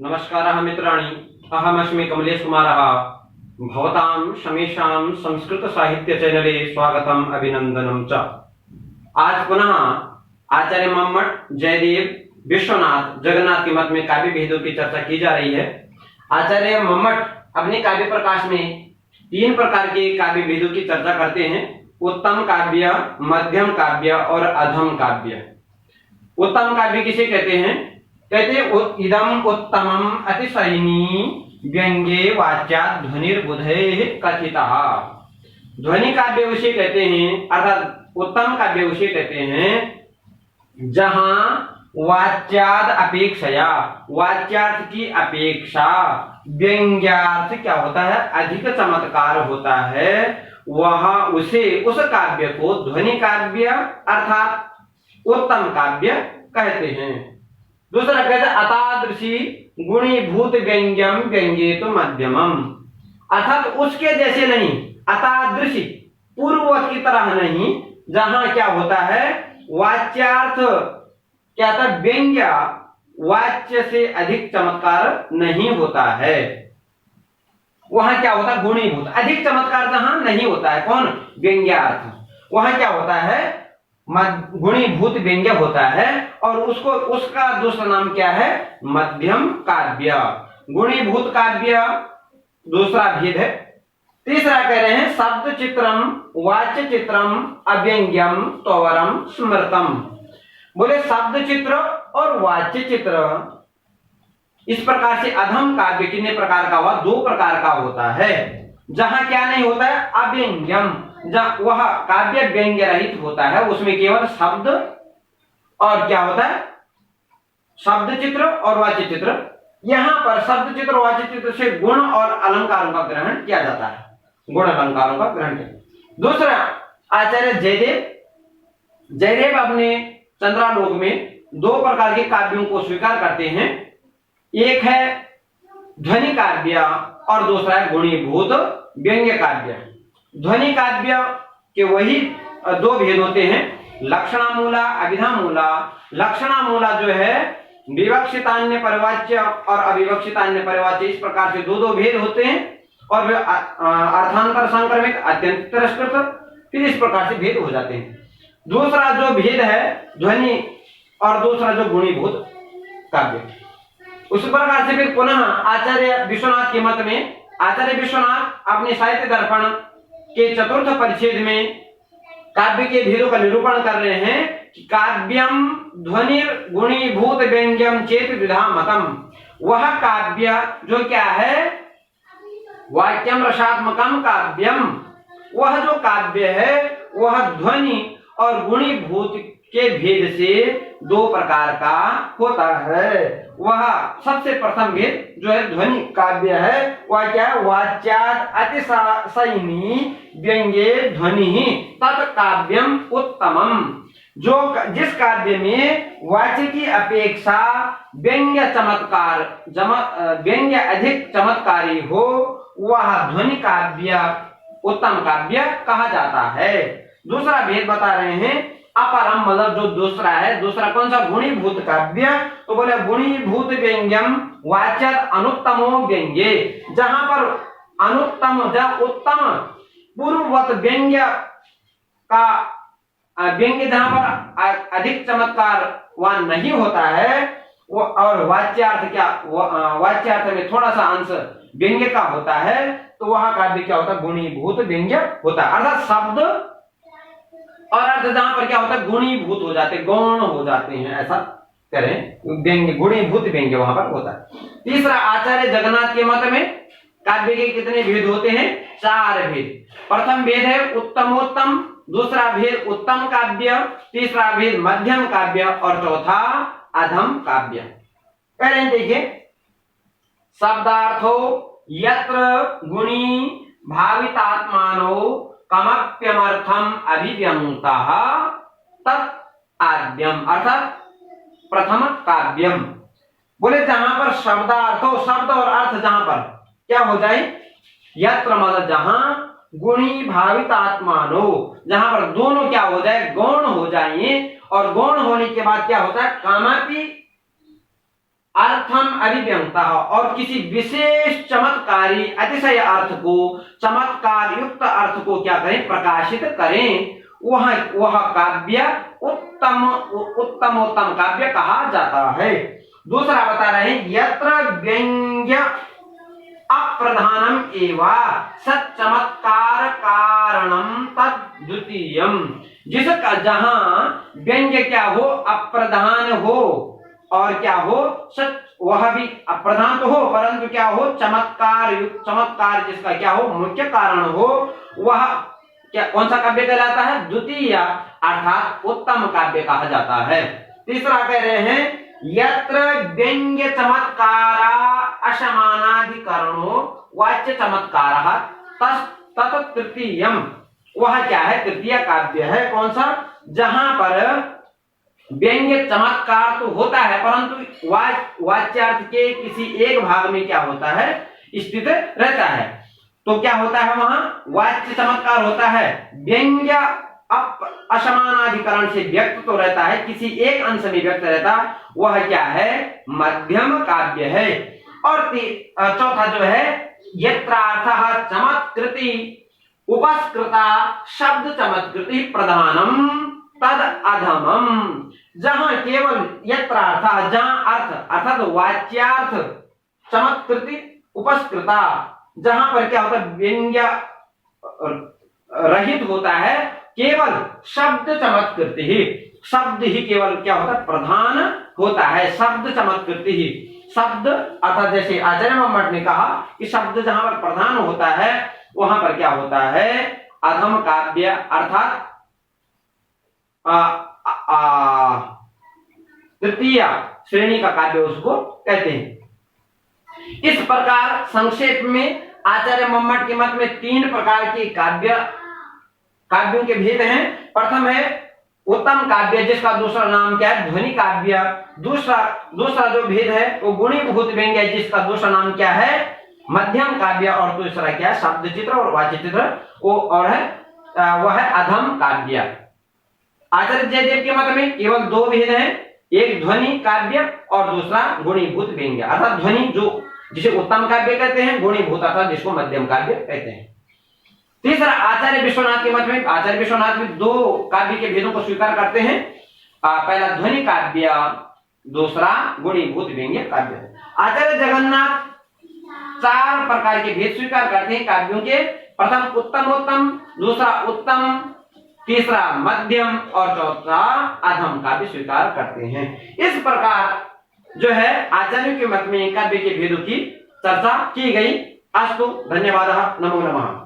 नमस्कारः मित्राणि, अहमस्मि कमलेश कुमारः। भवतां समेषां संस्कृत साहित्य चैनले स्वागतम् अभिनंदनं च। आज पुनः आचार्य मम्मट, जयदेव, विश्वनाथ, जगन्नाथ के मत में काव्य भेदों की चर्चा की जा रही है। आचार्य मम्मट अपने काव्य प्रकाश में 3 प्रकार के काव्य भेदों की चर्चा करते हैं: उत्तम काव्य, मध्यम काव्य और अधम काव्य। उत्तम काव्य किसे कहते हैं? कहते इदम उत्तमम अतिशयिनी व्यंग्ये वाच्यात् ध्वनिर्बुधैः कथितः। ध्वनि काव्य उसे कहते हैं, अर्थात उत्तम काव्य उसे कहते हैं जहां वाच्याद अपेक्षया, वाच्यार्थ की अपेक्षा व्यंग्यार्थ क्या होता है, अधिक चमत्कार होता है, वह उस काव्य को ध्वनि काव्य अर्थात उत्तम काव्य कहते हैं। दूसरा कहते हैं अतादृशी गुणीभूत व्यंग्यम व्यंग्येतु मध्यमम, अर्थात उसके जैसे नहीं, अतादृशी पूर्ववत की तरह नहीं, जहां क्या होता है वाच्यार्थ क्या था, व्यंग्य वाच्य से अधिक चमत्कार नहीं होता है। वहां क्या होता है गुणीभूत, अधिक चमत्कार जहां नहीं होता है, कौन, व्यंग्यार्थ, वहां क्या होता है गुणीभूत व्यंग्य होता है। और उसका दूसरा नाम क्या है, मध्यम काव्य। गुणीभूत काव्य दूसरा भेद है। तीसरा कह रहे हैं शब्द चित्रम वाच्य चित्रम अव्यंग्यम त्वरम स्मृतम। बोले शब्द चित्र और वाच्य चित्र, इस प्रकार से अधम काव्य कितने प्रकार का हुआ, 2 प्रकार का होता है। जहां क्या नहीं होता है अव्यंग्यम, जहां वह काव्य व्यंग्य रहित होता है, उसमें केवल शब्द और क्या होता है शब्द चित्र और वाच्य चित्र। यहां पर शब्द चित्र और वाच्य चित्र से गुण और अलंकारों का ग्रहण किया जाता है, गुण अलंकारों का ग्रहण किया। दूसरा आचार्य जयदेव अपने चंद्रालोक में 2 प्रकार के काव्यों को स्वीकार करते हैं। एक है ध्वनि काव्य और दूसरा है गुणीभूत व्यंग्य काव्य। ध्वनि काव्य के वही 2 भेद होते हैं, लक्षणामूला अभिधामूला। लक्षणामूला जो है विवक्षितान्य परिवाच्य और अविवक्षितान्य परिवाच्य, इस प्रकार से 2 भेद होते हैं। और वे अर्थांतर संक्रमित, अत्यंत तिरस्कृत, फिर इस प्रकार से भेद हो जाते हैं। दूसरा जो भेद है ध्वनि और दूसरा जो गुणीभूत काव्य, उस प्रकार से फिर पुनः आचार्य विश्वनाथ के मत में, आचार्य विश्वनाथ अपने साहित्य दर्पण के 4th परिच्छेद में काव्य के भेदों का निरूपण कर रहे हैं कि काव्यम ध्वनिर गुणीभूत व्यंग्यम चेत द्विधा मतम। वह काव्य जो क्या है वाक्यम रसात्मकम काव्यम, वह जो काव्य है वह ध्वनि और गुणीभूत के भेद से 2 प्रकार का होता है। वह सबसे प्रथम भेद जो है ध्वनि काव्य है, वह क्या है वाच्यात् अतिशयिनी व्यंग्ये ध्वनि तत्काव्यम उत्तमम। जो जिस काव्य में वाच्य की अपेक्षा व्यंग्य अधिक चमत्कारी हो, वह ध्वनि काव्य उत्तम काव्य कहा जाता है। दूसरा भेद बता रहे हैं अपरम, मतलब जो दूसरा है, दूसरा कौन सा, गुणीभूत काव्य। तो बोले गुणीभूत व्यंग्यम वाच्यात् अनुत्तमो व्यंग्ये, जहां पर अनुत्तम जहां उत्तम पूर्ववत व्यंग्य का व्यंग्य जहां पर अधिक चमत्कारवान नहीं होता है, वो और वाच्यार्थ क्या, वाच्यार्थ में थोड़ा सा अंश व्यंग्य का होता है, तो वह काव्य क्या होता है गुणीभूत व्यंग्य होता है। अर्थात शब्द और अर्थ जहां पर क्या होता है गुणीभूत हो जाते, गौण हो जाते हैं, ऐसा करें व्यंग्य, गुणीभूत व्यंग्य वहां पर होता है। तीसरा आचार्य जगन्नाथ के मत में काव्य के कितने भेद होते हैं, 4 भेद। प्रथम भेद है उत्तमोत्तम, दूसरा भेद उत्तम काव्य, तीसरा भेद मध्यम काव्य और चौथा अधम काव्य। पहले देखिए शब्दार्थो यत्र गुणी भावितात्मानो कमप्यमर्थम अभिव्यंगतः तत् आद्यम, अर्थात प्रथम काव्यम। बोले जहां पर शब्दार्थ हो, शब्द और अर्थ जहां पर क्या हो जाए, यत्र मतलब जहां गुणी भावित आत्मानो, जहां पर दोनों क्या हो जाए गौण हो जाए, और गौण होने के बाद क्या होता है कामापि अर्थम अभिव्यंगता, और किसी विशेष चमत्कारी अतिशय अर्थ को, चमत्कार युक्त अर्थ को क्या करें, प्रकाशित करें, वह काव्य उत्तमोत्तम काव्य कहा जाता है। दूसरा बता रहे हैं, यत्र व्यंग्य अप्रधानम एवं सच्चमत्कार कारणम तद द्वितीयम, जिसका जहां व्यंग्य क्या हो, अप्रधान हो, और क्या हो, सच, वह भी अप्रधान तो हो परंतु क्या हो, चमत्कार जिसका क्या हो, मुख्य कारण हो, वह क्या, कौन सा काव्य कहलाता है, द्वितीय अर्थात उत्तम काव्य कहा जाता है। तीसरा कह रहे हैं, यत्र व्यंग्य चमत्कारा असमानाधिकरणो वाच्य चमत्कारः तत् तृतीयम, वह क्या है, तृतीय काव्य है। कौन सा, जहां पर व्यंग्य चमत्कार तो होता है परंतु वाच्यार्थ के किसी एक भाग में क्या होता है, स्थित रहता है। तो क्या होता है, वहां वाच्य चमत्कार होता है, व्यंग्य असमानाधिकरण से व्यक्त तो रहता है, किसी एक अंश में व्यक्त रहता, वह क्या है, मध्यम काव्य है। और चौथा जो है, यत्रार्थः चमत्कृति उपस्कृता शब्द चमत्कृति प्रधानम तद अधमम, जहां केवल यत्रार्थः, जहां अर्थ अर्थात वाच्यार्थ, चमत्कृति उपस्कृता, जहां पर क्या होता है, व्यंग्य रहित होता है, केवल शब्द चमत्कृति ही, शब्द ही केवल क्या होता है, प्रधान होता है, शब्द चमत्कृति ही, शब्द अर्थात जैसे आचार्य मम्मट ने कहा कि शब्द जहां पर प्रधान होता है वहां पर क्या होता है, अधम काव्य अर्थात तृतीय श्रेणी का काव्य उसको कहते हैं। इस प्रकार संक्षेप में आचार्य मम्मट के मत में तीन प्रकार के काव्यों के भेद हैं। प्रथम है उत्तम काव्य, जिसका दूसरा नाम क्या है, ध्वनि काव्य। दूसरा जो भेद है वो गुणीभूत व्यंग्य, जिसका दूसरा नाम क्या है, मध्यम काव्य। और दूसरा क्या है, शब्द चित्र और वाच्य चित्र, वो और है वह है अधम काव्य। आचार्य जयदेव के मत में केवल दो भेद हैं, एक ध्वनि काव्य और दूसरा गुणीभूत व्यंग्य, अर्थात ध्वनि जो जिसे उत्तम काव्य कहते हैं, गुणीभूत अर्थात जिसको मध्यम काव्य कहते हैं। तीसरा आचार्य विश्वनाथ के मत में, आचार्य विश्वनाथ भी दो काव्य के भेदों को स्वीकार करते हैं, पहला ध्वनि काव्य, दूसरा गुणीभूत व्यंग्य काव्य। आचार्य जगन्नाथ चार प्रकार के भेद स्वीकार करते हैं काव्यों के, प्रथम उत्तमोत्तम, दूसरा उत्तम, तीसरा मध्यम और चौथा अधम काव्य स्वीकार करते हैं। इस प्रकार जो है आचार्यों के मत में काव्य के भेदों की चर्चा की गई। अस्तु, धन्यवादः, नमो नमः।